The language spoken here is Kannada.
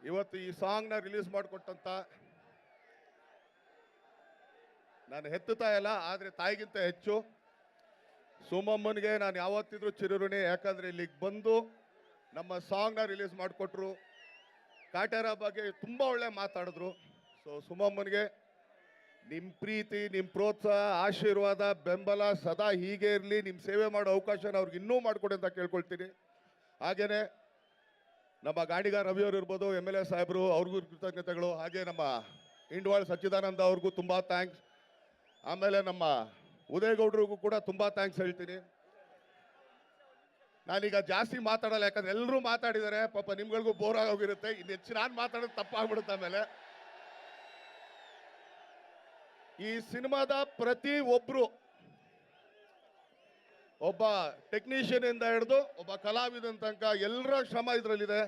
ಇವತ್ತು ಈ ಸಾಂಗ್ನ ರಿಲೀಸ್ ಮಾಡಿಕೊಟ್ಟಂತ ನಾನು ಹೆತ್ತ ತಾಯಲ್ಲ, ಆದರೆ ತಾಯಿಗಿಂತ ಹೆಚ್ಚು ಸುಮಮ್ಮನಿಗೆ ನಾನು ಯಾವತ್ತಿದ್ರೂ ಚಿರಋಣಿ. ಯಾಕಂದರೆ ಇಲ್ಲಿಗೆ ಬಂದು ನಮ್ಮ ಸಾಂಗ್ನ ರಿಲೀಸ್ ಮಾಡಿಕೊಟ್ರು. ಕಾಟೇರ ಬಗ್ಗೆ ತುಂಬ ಒಳ್ಳೆ ಮಾತಾಡಿದ್ರು. ಸೊ ಸುಮಮ್ಮನಿಗೆ ನಿಮ್ಮ ಪ್ರೀತಿ, ನಿಮ್ಮ ಪ್ರೋತ್ಸಾಹ, ಆಶೀರ್ವಾದ, ಬೆಂಬಲ ಸದಾ ಹೀಗೆ ಇರಲಿ. ನಿಮ್ಮ ಸೇವೆ ಮಾಡೋ ಅವಕಾಶನ ಅವ್ರಿಗೆ ಇನ್ನೂ ಮಾಡಿಕೊಡಿ ಅಂತ ಕೇಳ್ಕೊಳ್ತೀನಿ. ಹಾಗೆಯೇ ನಮ್ಮ ಗಾಡಿಗಾರ ರವಿಯವರು ಇರ್ಬೋದು, MLA ಸಾಹೇಬರು, ಅವ್ರಿಗೂ ಕೃತಜ್ಞತೆಗಳು. ಹಾಗೆ ನಮ್ಮ ಇಂಡ್ವಾಳ್ ಸಚ್ಚಿದಾನಂದ ಅವ್ರಿಗೂ ತುಂಬ ಥ್ಯಾಂಕ್ಸ್. ಆಮೇಲೆ ನಮ್ಮ ಉದಯಗೌಡರಿಗೂ ಕೂಡ ತುಂಬ ಥ್ಯಾಂಕ್ಸ್ ಹೇಳ್ತೀನಿ. ನಾನೀಗ ಜಾಸ್ತಿ ಮಾತಾಡಲ್ಲ, ಯಾಕಂದ್ರೆ ಎಲ್ಲರೂ ಮಾತಾಡಿದ್ದಾರೆ. ಪಾಪ ನಿಮ್ಗಳಿಗೂ ಬೋರ್ ಆಗೋಗಿರುತ್ತೆ. ಇನ್ನು ಹೆಚ್ಚು ನಾನು ಮಾತಾಡೋದು ತಪ್ಪಾಗ್ಬಿಡುತ್ತೆ. ಆಮೇಲೆ ಈ ಸಿನಿಮಾದ ಪ್ರತಿ ಒಬ್ರು, ಒಬ್ಬ ಟೆಕ್ನಿಷಿಯನ್ ಇಂದ ಹಿಡಿದು ಒಬ್ಬ ಕಲಾವಿದನ ತನಕ ಎಲ್ಲರ ಶ್ರಮ ಇದರಲ್ಲಿದೆ.